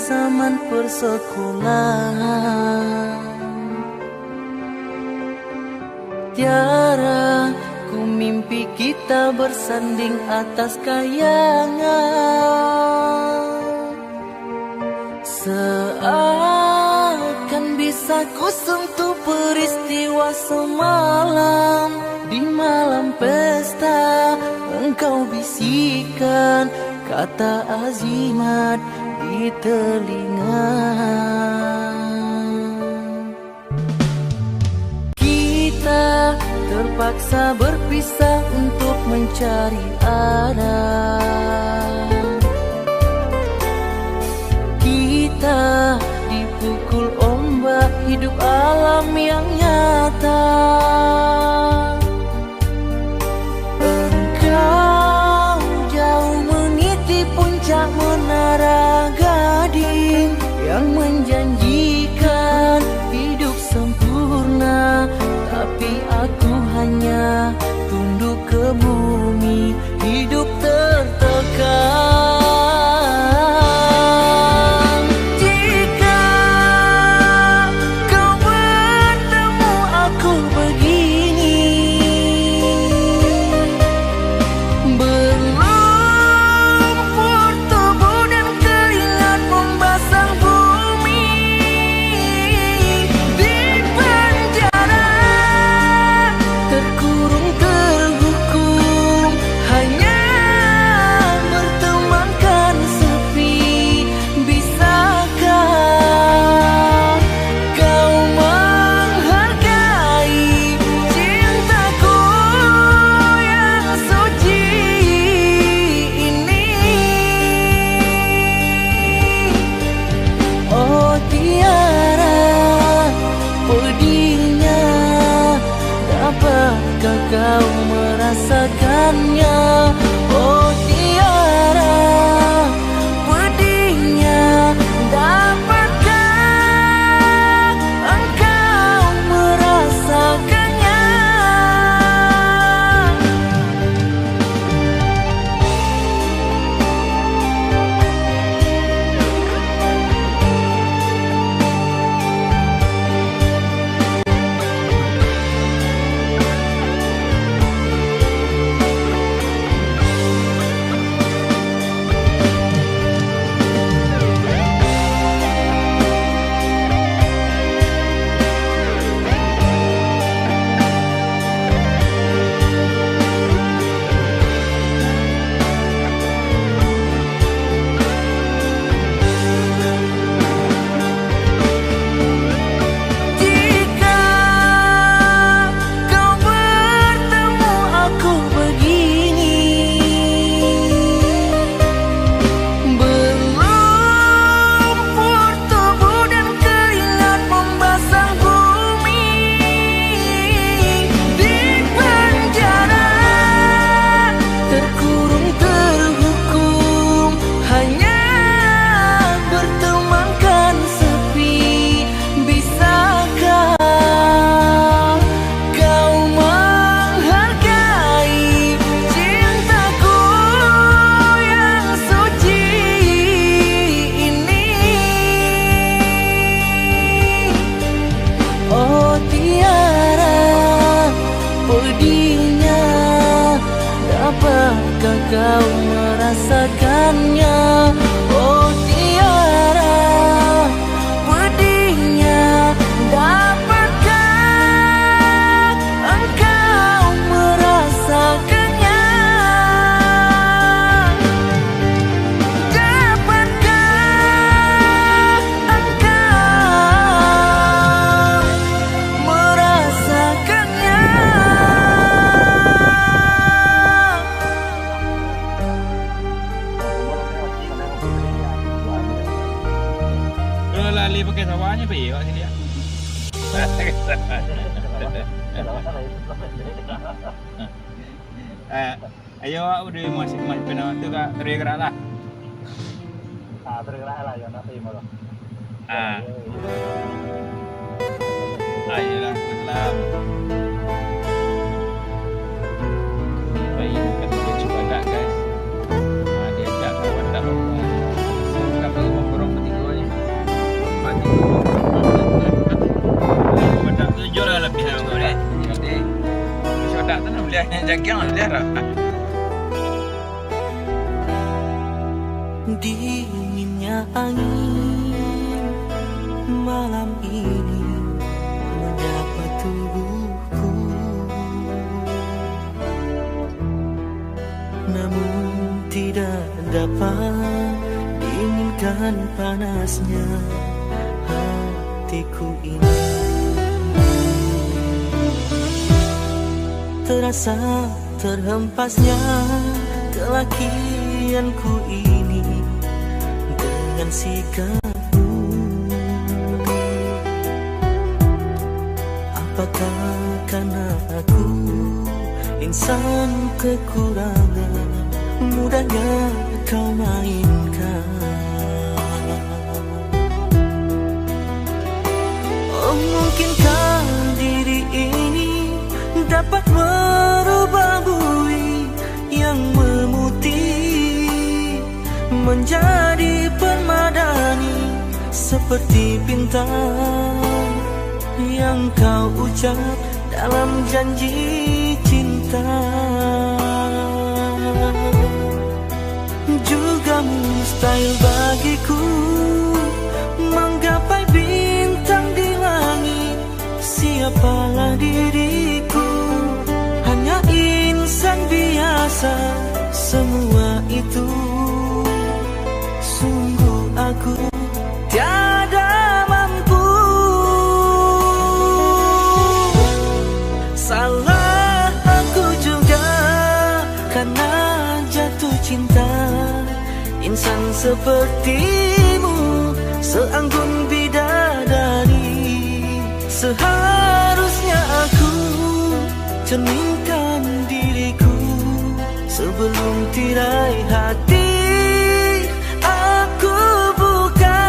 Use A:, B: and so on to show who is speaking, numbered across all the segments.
A: zaman persekolahan. Tiara ku mimpi kita bersanding atas kayangan. Seakan bisa ku sentuh peristiwa semalam. Di malam pesta engkau bisikan kata azimat di telinga. Kita terpaksa berpisah untuk mencari arah. Kita dipukul ombak hidup alam yang nyata. Engkau jauh meniti puncak menara gading yang menjanjikan hidup sempurna, tapi aku hanya tunduk ke bumi, hidup tertekan. Kau merasakannya, oh Tiara, pedihnya. Dapatkah engkau merasakannya? Dapatkah kau merasakannya, oh Tiara, pedihnya. Dapatkah engkau merasakannya? Dapatkah engkau merasakannya?
B: Lali pakai sawahnya Pak sini ya. Ayo udah masih pernah tu kak tergerak lah.
C: Tergerak lah yang nanti malah.
B: Ayolah Islam. Baik kita coba dah guys. Dia ajak kawan dah lupa. Kamu mau borong bertiga ni. Ya boleh. Jadi sodak tu nak beli jagang beli dah.
A: Dinginnya angin malam ini menyapa tubuhku, namun tidak dapat diinginkan panasnya hatiku ini. Terasa terhempasnya kelakianku ini dengan sikapmu. Apakah karena aku insan kekurangan, mudahnya kau mainkan? Oh, mungkinkah diri ini dapat merubah bui yang memutih menjadi permadani, seperti bintang yang kau ucap dalam janji cinta. Juga mustahil bagiku menggapai bintang di langit. Siapalah diriku, hanya insan biasa. Semua itu sungguh aku tiada mampu. Salah aku juga karena jatuh cinta. Insan sepertimu seanggun bidadari. Seharusnya aku cerminkan diriku sebelum tirai hati aku buka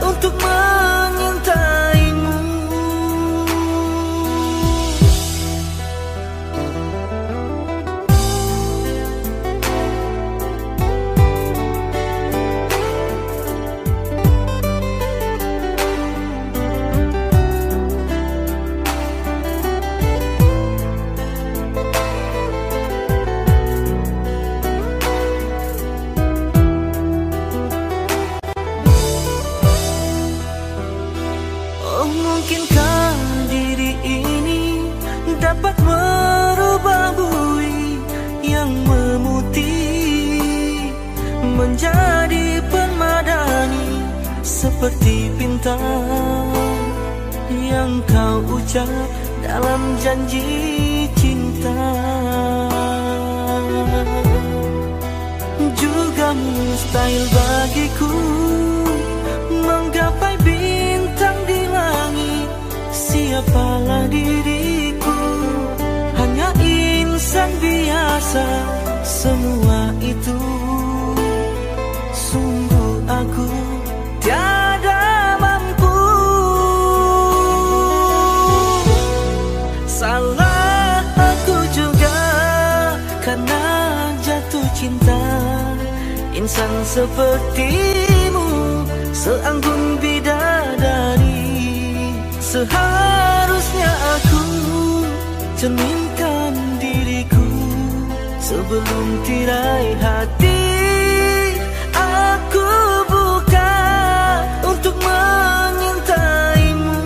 A: untuk menyintaimu. Mungkinkah diri ini dapat merubah bui yang memutih menjadi permadani, seperti bintang yang kau ucap dalam janji cinta. Juga mustahil bagiku menggapai bintang di langit. Siapalah diriku, hanya insan biasa. Semua itu sungguh aku tiada mampu. Salah aku juga karena jatuh cinta. Insan sepertimu seanggun bidadari. Seharusnya aku cerminkan diriku sebelum tirai hati aku buka untuk menyintaimu.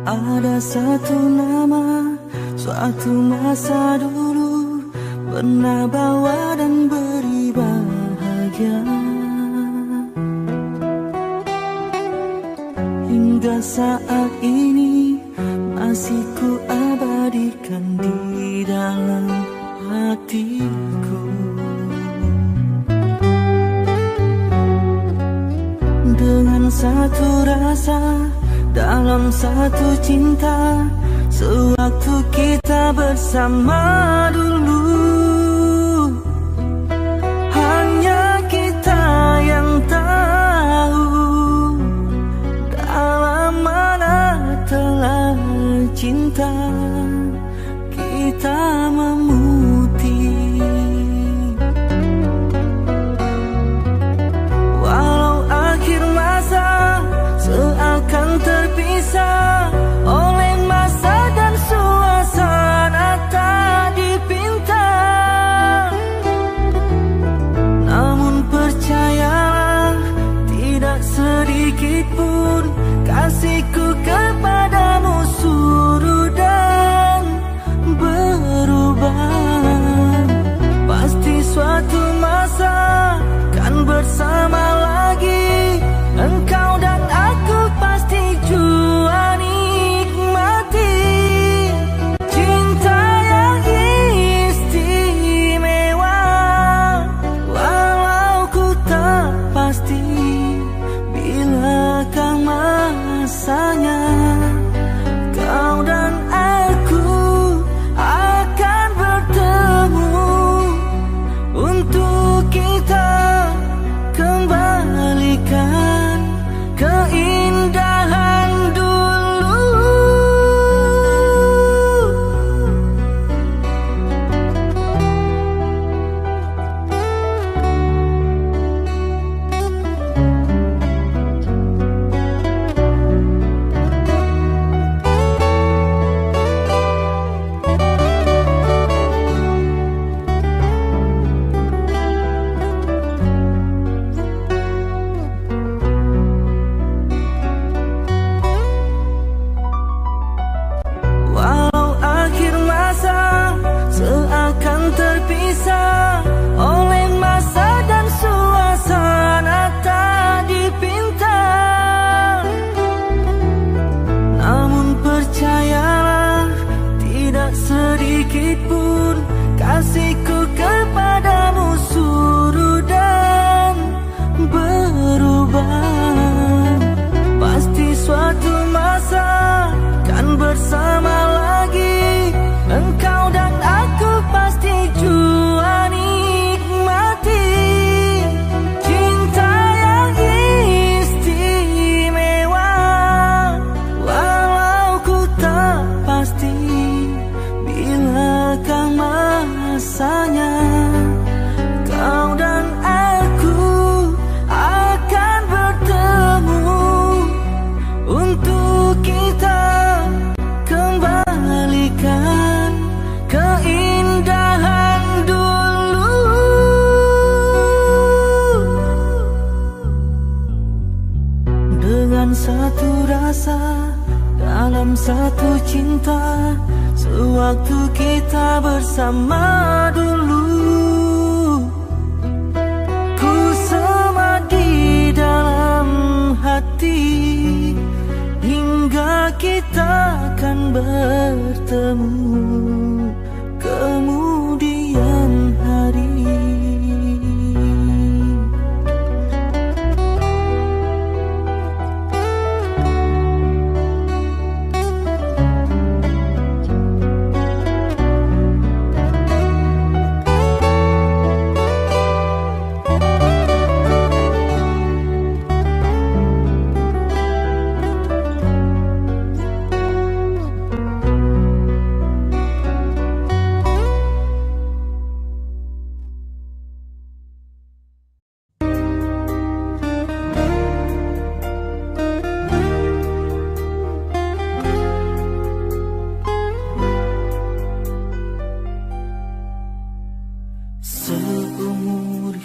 A: Ada satu nama, suatu masa dulu pernah bawa dan beri bahagia. Hingga saat ini masih ku abadikan di dalam hatiku. Dengan satu rasa, dalam satu cinta, sewaktu kita bersama dulu, hanya kita yang tahu dalam mana telah cinta kita memutih. Walau akhir masa seakan terpisah oleh masa dan suasana tak dipinta, namun percayalah tidak sedikit pun kasihku kepadamu surut dan berubah. Pasti suatu masa kan bersama lagi, engkau dan aku pasti jua nikmati cinta yang istimewa. Walau ku tak pasti bilakah masanya kau dan aku akan bertemu untuk kita kembalikan keindahan dulu. Walau akhir masa seakan terpisah oleh masa dan suasana tak dipinta, namun percayalah tidak sedikit pun kasihku kepadamu surut dan berubah. Pasti suatu masa kan bersama lagi, engkau dan aku pasti jua nikmati cinta yang istimewa. Walau ku tak pasti bilakah masanya kau dan aku akan bertemu untuk kita kembalikan keindahan dulu. Dengan satu rasa, dalam satu cinta, sewaktu kita bersama dulu, ku sama di dalam hati hingga kita akan bertemu kemudian hari.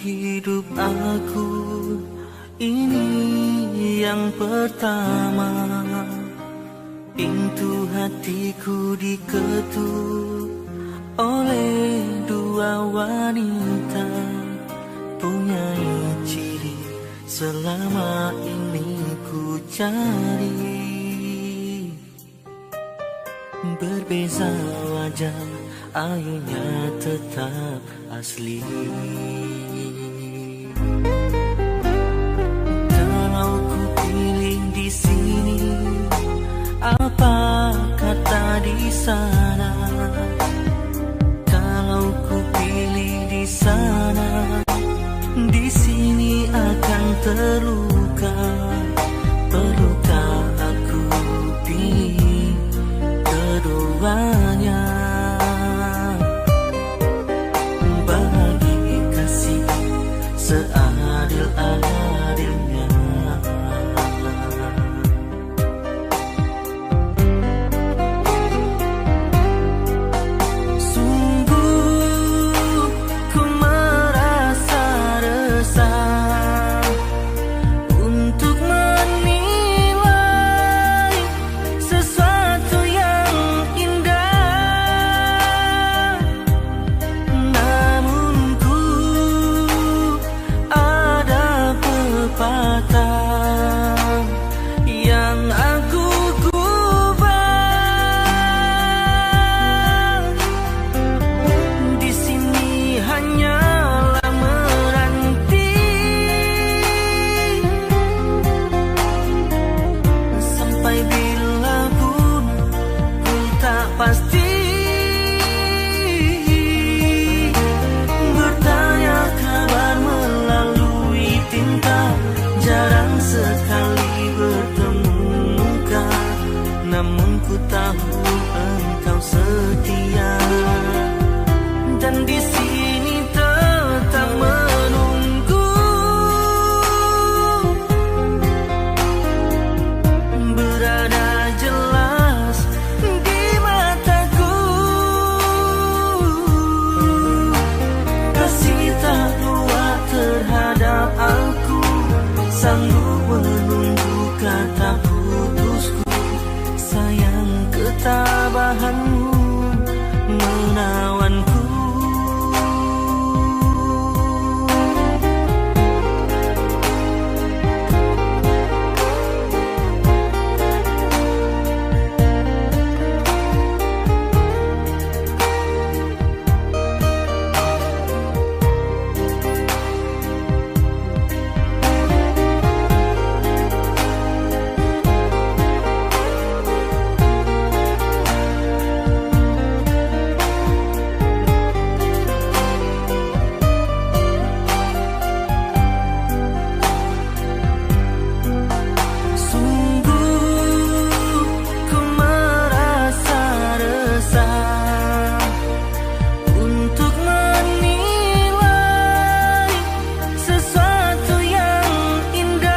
A: hidup aku ini yang pertama. Pintu hatiku diketuk oleh dua wanita punya ciri selama ini ku cari. Berbeza wajah, ayunya tetap asli. Kalau ku pilih di sini, apa kata di sana? Kalau ku pilih di sana, di sini akan terluka. Perlukah aku pilih keduanya? Bagi kasih seadil-adilnya. Sungguh ku merasa resah untuk menilai sesuatu yang indah. Namun ku ada pepatah yang aku gubah. Di sini hanyalah menanti sampai bila pun ku tak pasti. Bertanya kabar melalui tinta, jarang sekali bertemu muka. Namun ku tahu engkau setia, dan di sini tetap menunggu. Berada jelas di mataku, kasih tak luar terhadap aku. Sanggup menunggu kata putusku. Sayang ketabahanmu menawanku. Sungguh ku merasa resah untuk menilai sesuatu yang indah.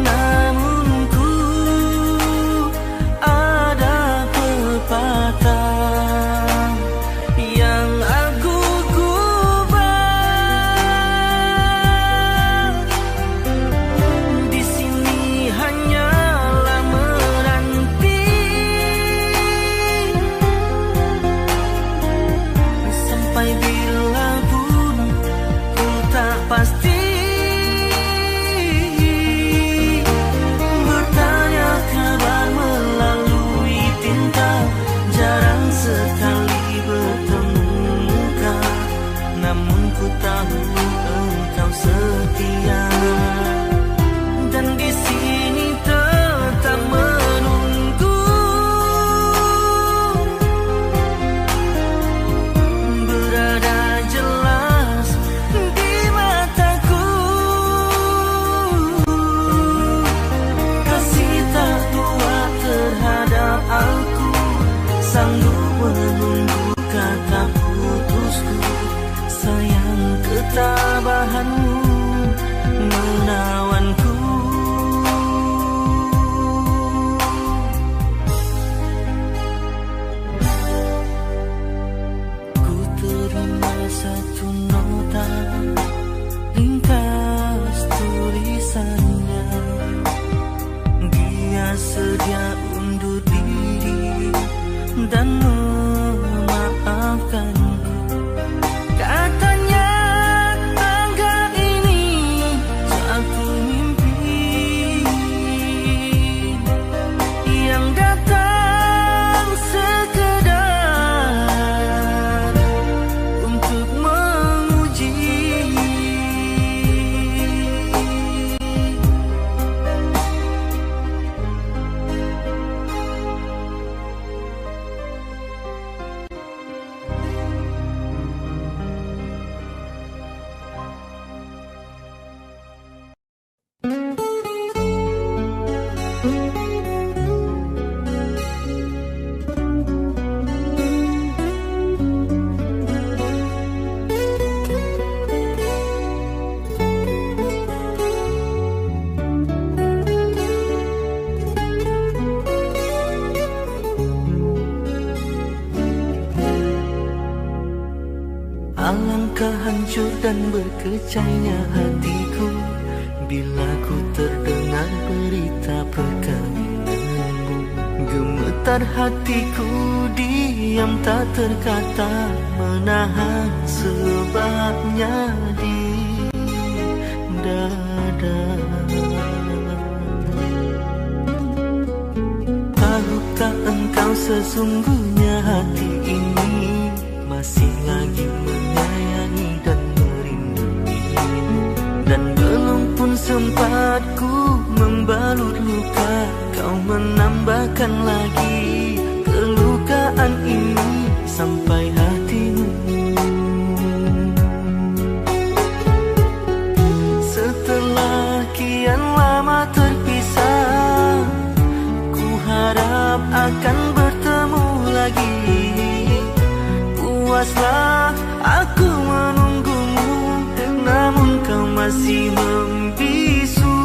A: Namun ku ada pepatah yang aku gubah. Di sini hanyalah menanti sampai bila pun ku tak pasti. Bertanya kabar melalui tinta, jarang sekali bertemu muka. Namun ku tahu engkau setia, dan di sini tetap menunggu. Berada jelas di mataku, kasih tak luar terhadap aku. Sanggup menunggu kata putusku. Sayang ketabahanmu menawanku. Ku terima satu nota, ringkas tulisannya. Dia sedia undur diri dan memaafkan. Alangkah hancur dan berkecainya hatiku bila ku terdengar berita perkawinanmu. Gemetar hatiku diam tak terkata, menahan sebabnya di dada. Tahukah engkau sesungguhnya hati ini masih lagi menyayangi dan merinduimu, dan belum pun sempat ku membalut luka, kau menambahkan lagi kelukaan ini sampai hatimu. Setelah kian lama terpisah, ku harap akan bertemu lagi. Puaslah aku menunggumu, namun kau masih membisu.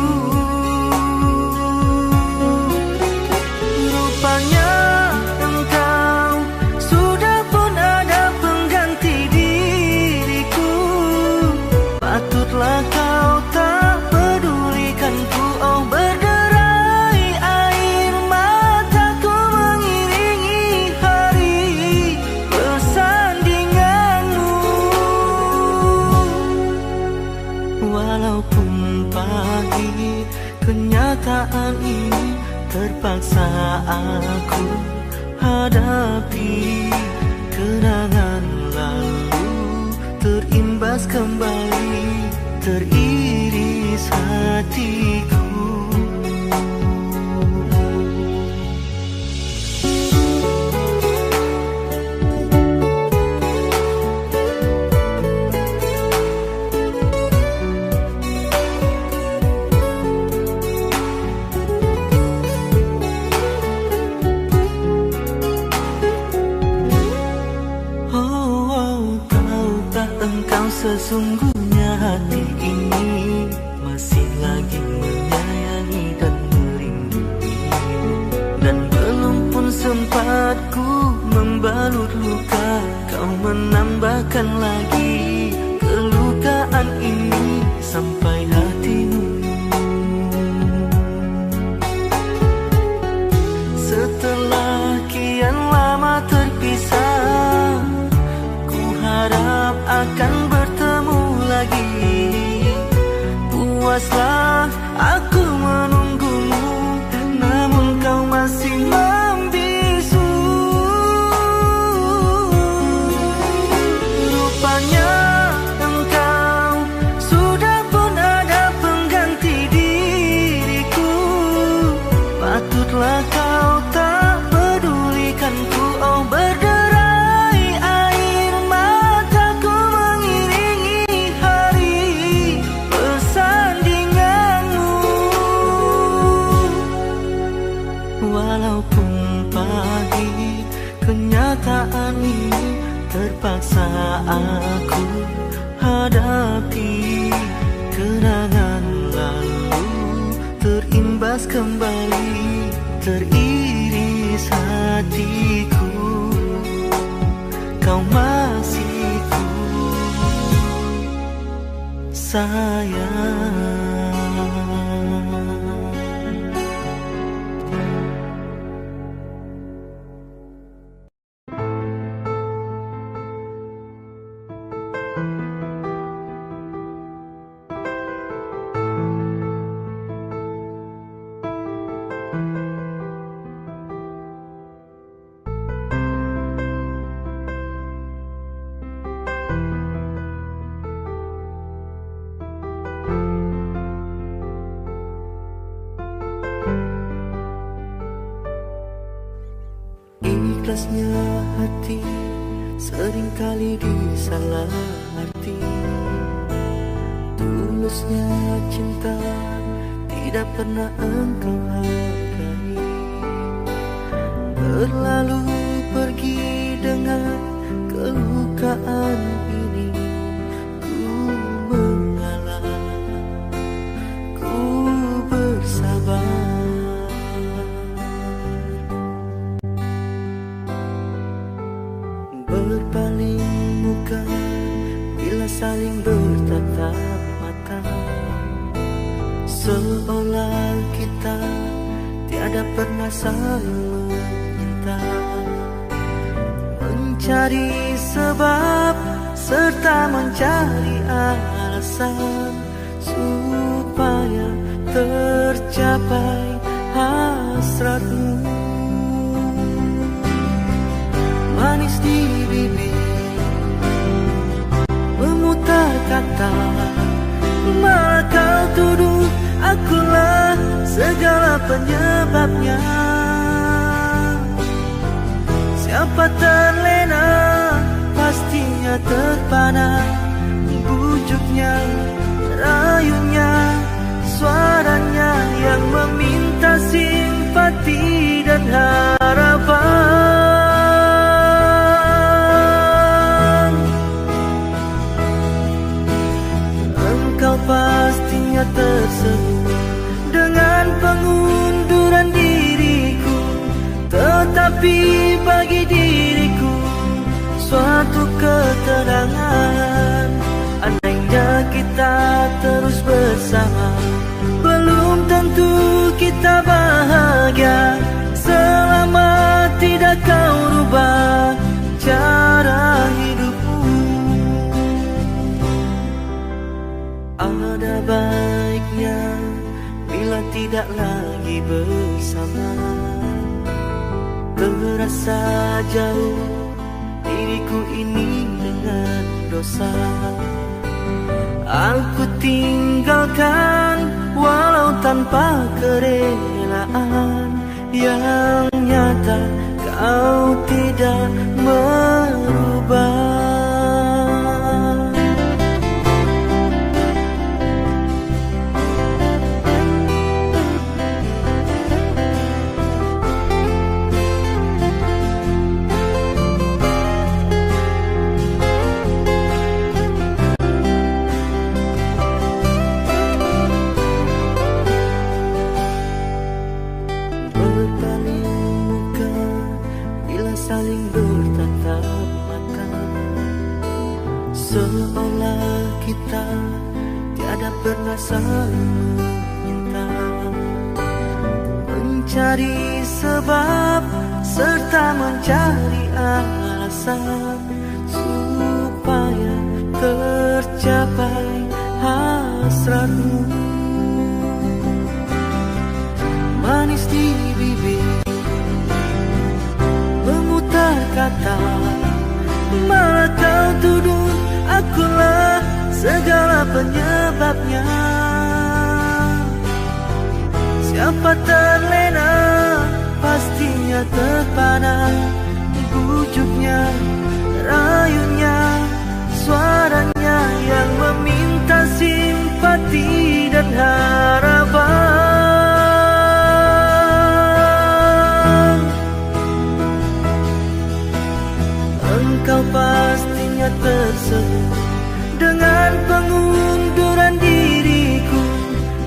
A: Rupanya engkau sudah pun ada pengganti diriku. Patutlah kau tak pedulikanku, oh berderai air mataku mengiringi hari persandinganmu. Walaupun pahit kenyataan ini, terpaksa aku hadapi. Kenangan lalu terimbas kembali, teriris hatiku. Sesungguhnya hati ini masih lagi menyayangi dan merinduimu, dan belum pun sempat ku membalut luka, kau menambahkan lagi kelukaan ini sampai hatimu. Setelah kian lama terpisah, ku harap akan bertemu lagi. Puaslah aku menunggumu, namun kau masih membisu. Rupanya engkau sudah pun ada pengganti diriku. Patutlah kau tak pedulikanku, oh berderai air mataku mengiringi hari persandinganmu. Walaupun pahit kenyataan ini, terpaksa aku hadapi. Kenangan lalu terimbas kembali, teriris hatiku. Kau masih ku sayang. Ikhlasnya hati seringkali disalah arti. Tulusnya cinta tidak pernah engkau hargai. Berlalu pergi dengan kelukaan ini, ku mengalah, ku bersabar. Berpaling muka saling bertatap mata, seolah kita tiada pernah saling meminta, mencari sebab serta mencari alasan supaya tercapai hasratmu. Manis di bibir memutar kata, malah kau tuduh akulah segala penyebabnya. Siapa terlena pastinya terpana, bujuknya, rayunya, suaranya yang meminta simpati dan harapan. Engkau pastinya tersenyum dengan pengunduran diriku, tetapi bagi diriku suatu ketenangan. Andainya kita terus bersama, belum tentu kita bahagia selama tidak kau rubah cara hidupmu. Ada baiknya bila tidak lagi bersama, terasa jauh diriku ini dengan dosa. Aku tinggalkan walau tanpa kerelaan, yang nyata kau tidak merubah. Saling bertatap mata, seolah kita tiada pernah saling meminta, mencari sebab serta mencari alasan supaya tercapai hasratmu. Manis di bibir kata, malah kau tuduh akulah segala penyebabnya. Siapa terlena pastinya terpana, bujuknya, rayunya, suaranya yang meminta simpati dan harapan. Engkau pastinya tersenyum dengan pengunduran diriku,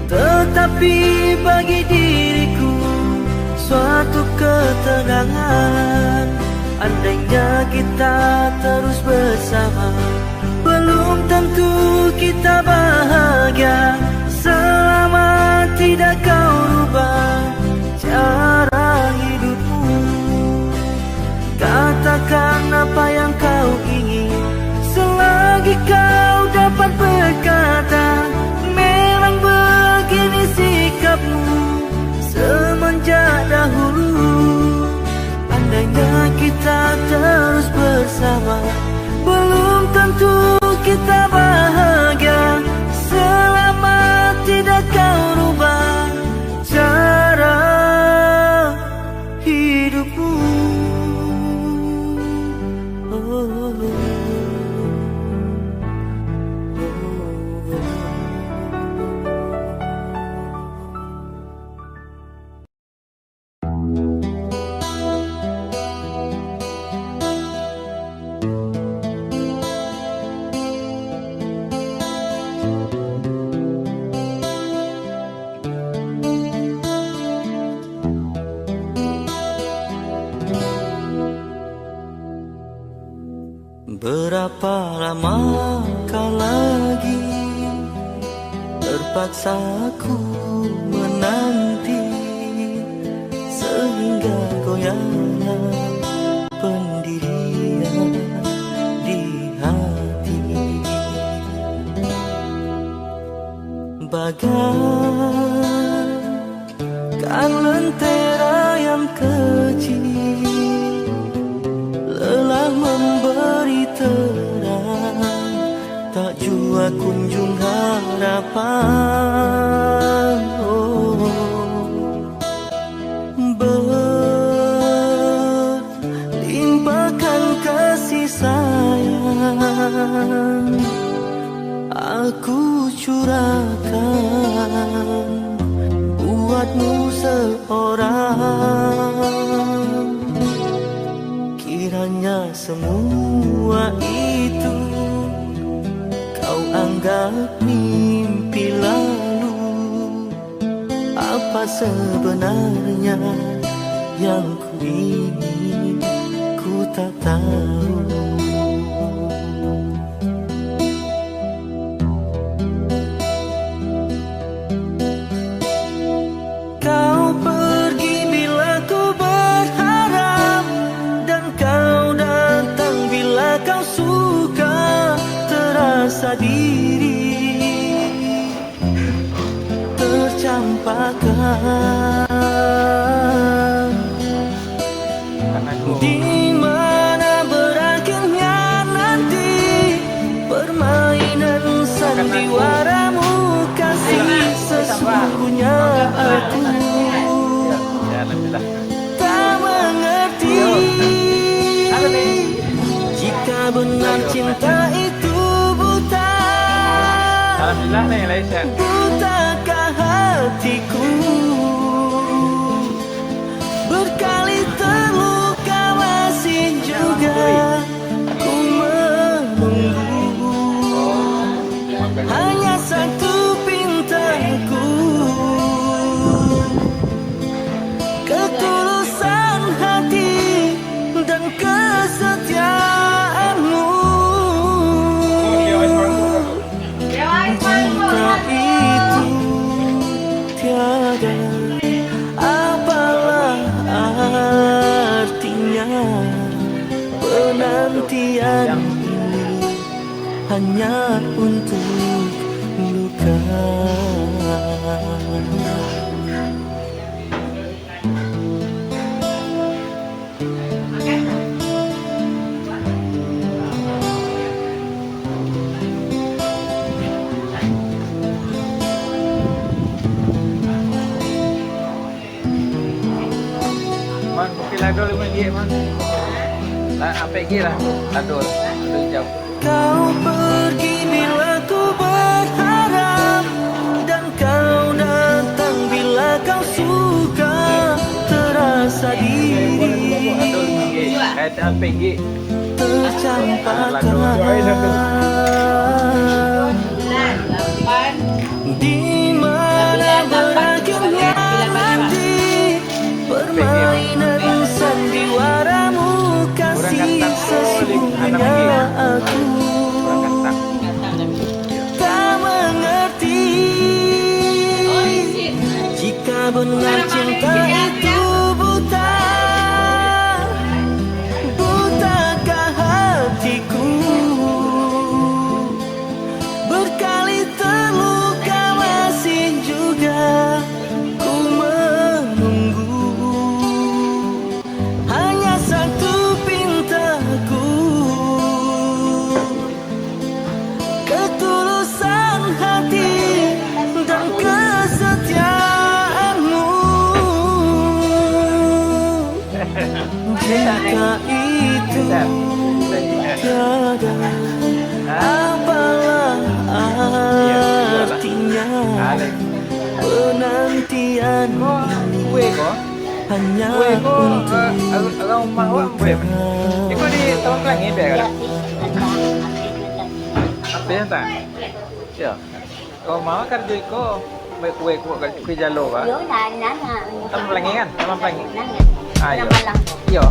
A: tetapi bagi diriku suatu ketenangan. Andainya kita terus bersama, belum tentu kita bahagia selama tidak kau rubah cara hidupmu. Katakan apa yang kau ingin, selagi kau dapat berkata. Memang begini sikapmu semenjak dahulu. Andainya kita terus bersama, belum tentu kita bahagia selama Berapa lama kau lagi terpaksa ku menanti, sehingga goyahlah pendirian di hati. Bagaikan lentera yang kecil, lelah memberi terang, tak jua kunjung harapan. Berlimpahkan kasih sayang, aku curahkan buatmu seorang. Kiranya semua itu kau anggap mimpi lalu, apa sebenarnya yang ku ingin ku tak tahu. Kau pergi bila ku berharap, dan kau datang bila kau suka. Terasa diri tercampakkan, di mana berakhirnya nanti permainan sandiwaramu kasih. Sesungguhnya aku tak mengerti jika benar cinta itu buta. Butakah hatiku berkali terluka, masih juga ku menunggu. Hanya satu pintaku, ketulusan hati dan kesetiaanmu. Jika itu tiada, apalah artinya penantian ini hanya untuk luka.
B: Man, kopi ladol lagi man. Lah apa lagi lah? Ladol jauh.
A: Kau pergi bila ku berharap, dan kau datang bila kau suka. Terasa diri
B: Ada apa lagi?
A: tercampakkan, di mana berakhirnya nanti permainan sandiwaramu kasih. Sesungguhnya aku tak mengerti jika benar cinta itu buta. Butakah hatiku berkali terluka, masih juga ku menunggu. Hanya satu pintaku, ketulusan hati dan kesetiaanmu. Jika itu tiada, apalah artinya penantian ini hanya untuk luka.
B: Ikut di tahun pelangi biar kan? Apa yang tak? Ya. Kau mau kerja iko kue kue jalo ba?
C: Yo na na na.
B: Tahun pelangi kan? Tahun pelangi.
C: Na na.
B: Ayo.
C: Nama lang.
B: Iya.